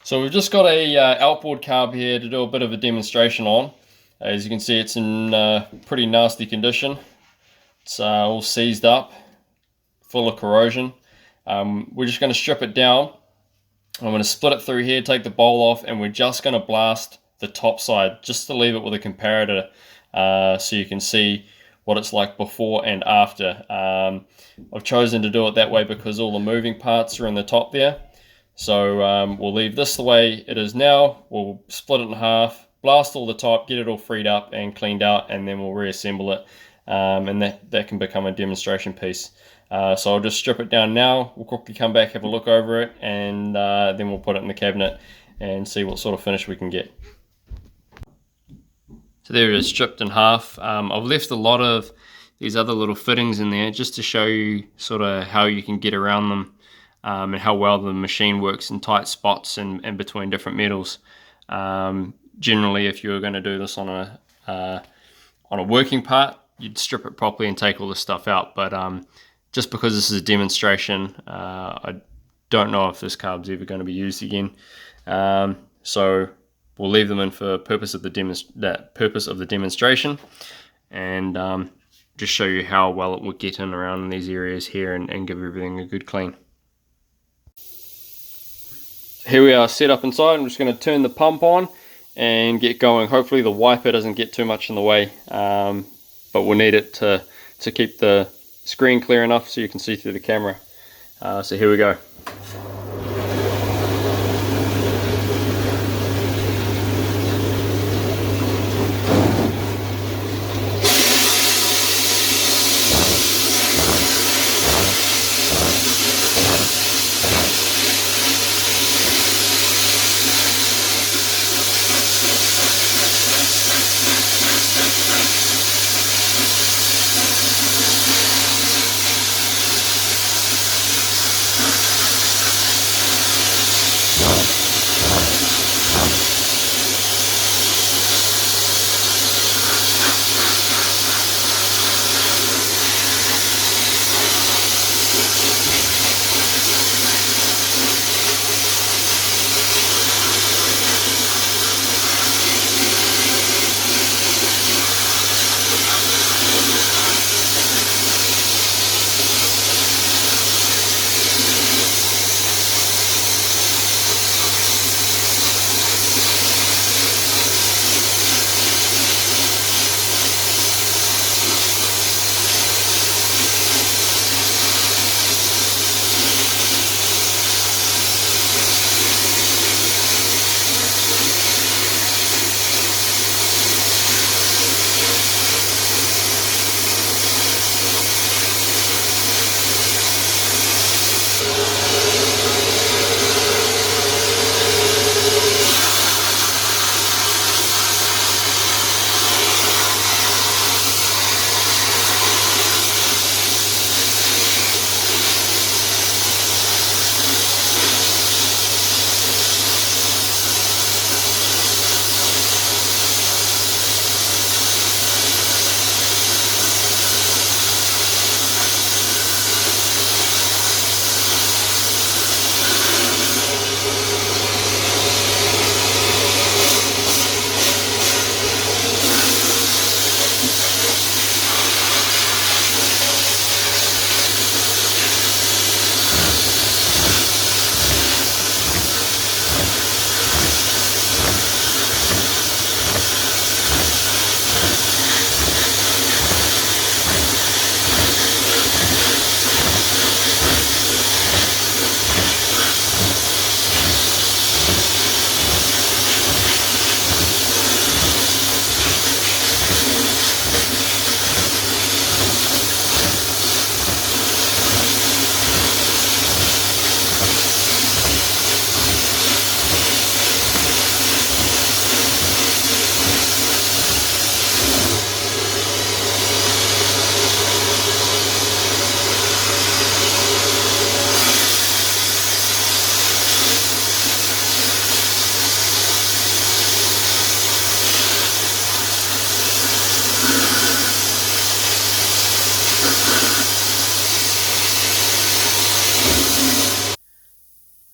So we've just got a outboard carb here to do a bit of a demonstration on. As you can see, it's in pretty nasty condition. It's all seized up, full of corrosion. We're just going to strip it down. I'm going to split it through here, take the bowl off, and we're just going to blast the top side just to leave it with a comparator so you can see what it's like before and after. I've chosen to do it that way because all the moving parts are in the top there. So we'll leave this the way it is now. We'll split it in half, blast all the top, get it all freed up and cleaned out, and then we'll reassemble it, and that can become a demonstration piece. So I'll just strip it down now. We'll quickly come back, have a look over it, and then we'll put it in the cabinet and see what sort of finish we can get. So there it is, stripped in half. I've left a lot of these other little fittings in there just to show you sort of how you can get around them. And how well the machine works in tight spots and between different metals. Generally, if you were going to do this on a working part, you'd strip it properly and take all this stuff out. But just because this is a demonstration, I don't know if this carb's ever going to be used again. So we'll leave them in for purpose of the demonstration, and just show you how well it will get in around these areas here and give everything a good clean. Here we are set up inside. I'm just going to turn the pump on and get going. Hopefully the wiper doesn't get too much in the way, but we'll need it to keep the screen clear enough so you can see through the camera. So here we go.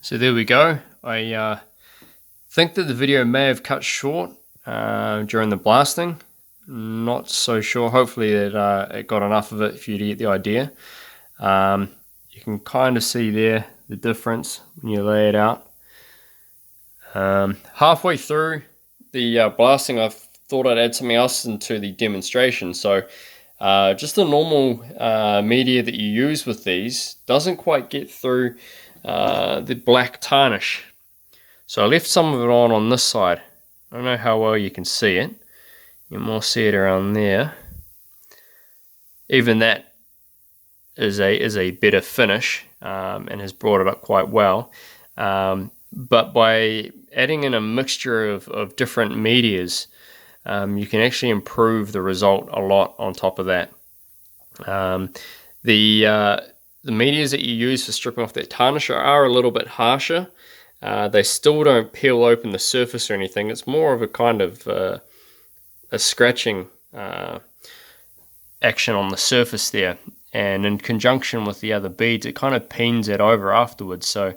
So there we go. I Think that the video may have cut short during the blasting. Not so sure. Hopefully it got enough of it for you to get the idea. You can kind of see there the difference when you lay it out. Halfway through the blasting, I thought I'd add something else into the demonstration. So just the normal media that you use with these doesn't quite get through the black tarnish. So I left some of it on this side. I don't know how well you can see it. You can more see it around there. Even that is a better finish and has brought it up quite well. But by adding in a mixture of different medias, you can actually improve the result a lot on top of that. The medias that you use for stripping off that tarnish are a little bit harsher. They still don't peel open the surface or anything. It's more of a kind of a scratching action on the surface there. And in conjunction with the other beads, it kind of panes it over afterwards. So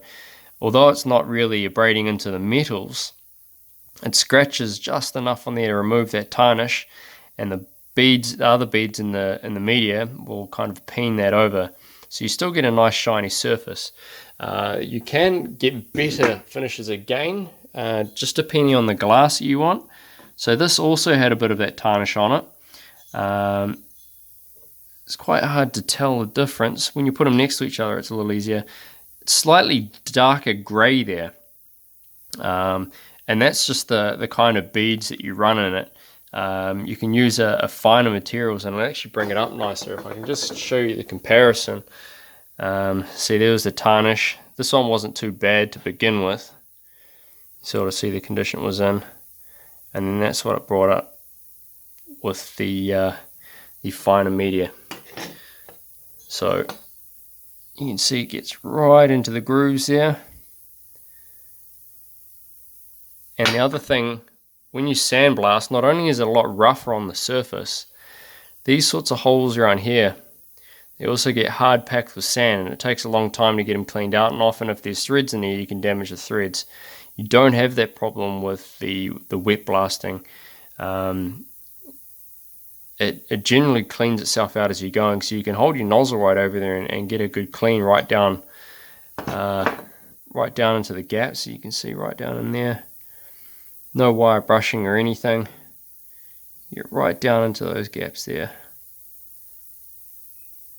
although it's not really abrading into the metals, it scratches just enough on there to remove that tarnish, and the other beads in the media will kind of peen that over. So you still get a nice shiny surface. You can get better finishes again, just depending on the glass that you want. So this also had a bit of that tarnish on it. It's quite hard to tell the difference. When you put them next to each other, it's a little easier. It's slightly darker grey there. And that's just the kind of beads that you run in it. You can use a finer materials, and it'll actually bring it up nicer. If I can just show you the comparison. See, there was the tarnish. This one wasn't too bad to begin with. You sort of see the condition it was in. And then that's what it brought up with the finer media. So you can see it gets right into the grooves there. And the other thing, when you sandblast, not only is it a lot rougher on the surface, these sorts of holes around here, they also get hard packed with sand, and it takes a long time to get them cleaned out, and often if there's threads in there, you can damage the threads. You don't have that problem with the wet blasting. It generally cleans itself out as you're going, so you can hold your nozzle right over there and get a good clean right down into the gap, so you can see right down in there. No wire brushing or anything. Get right down into those gaps there.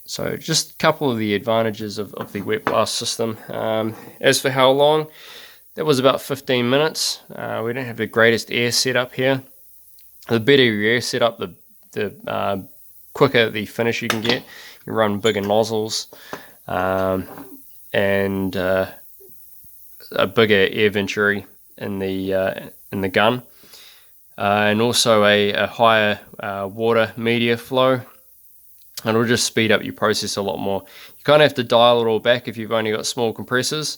So just a couple of the advantages of the wet blast system. As for how long, that was about 15 minutes. We don't have the greatest air setup here. The better your air setup, the quicker the finish you can get. You run bigger nozzles and a bigger air venturi in the gun, and also a higher water media flow. And it'll just speed up your process a lot more. You kind of have to dial it all back if you've only got small compressors.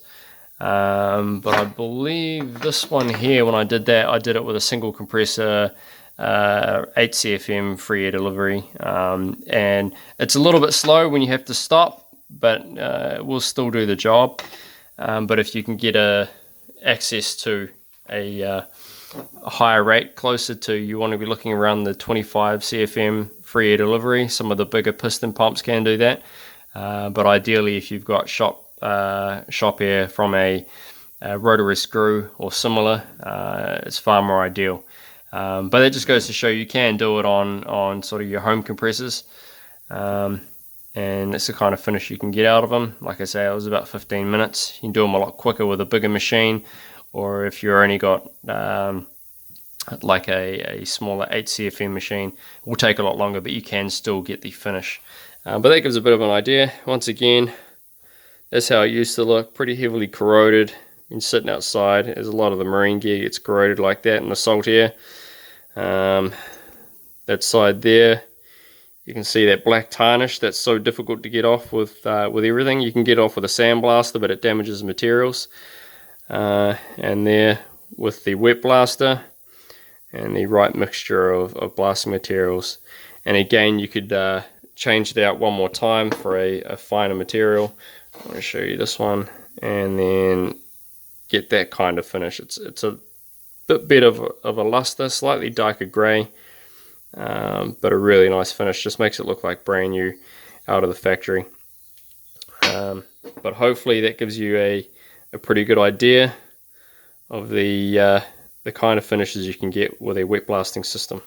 But I believe this one here, when I did that, I did it with a single compressor, 8 CFM free air delivery. And it's a little bit slow when you have to stop, but it will still do the job. But if you can get access to a higher rate, closer to, you want to be looking around the 25 CFM free air delivery. Some of the bigger piston pumps can do that, but ideally if you've got shop air from a rotary screw or similar, it's far more ideal. But that just goes to show you can do it on sort of your home compressors, and it's the kind of finish you can get out of them. Like I say, it was about 15 minutes. You can do them a lot quicker with a bigger machine, or if you're only got like a smaller 8 CFM machine, it will take a lot longer, but you can still get the finish. But that gives a bit of an idea. Once again, that's how it used to look, pretty heavily corroded. Been sitting outside, as a lot of the marine gear gets corroded like that in the salt air. That side there, you can see that black tarnish. That's so difficult to get off with everything. You can get off with a sandblaster, but it damages materials. And there with the wet blaster and the right mixture of blasting materials. And again, you could change it out one more time for a finer material. I'm going to show you this one, and then get that kind of finish. It's a bit better of a luster, slightly darker grey, but a really nice finish. Just makes it look like brand new out of the factory. But hopefully that gives you a pretty good idea of the kind of finishes you can get with a wet blasting system.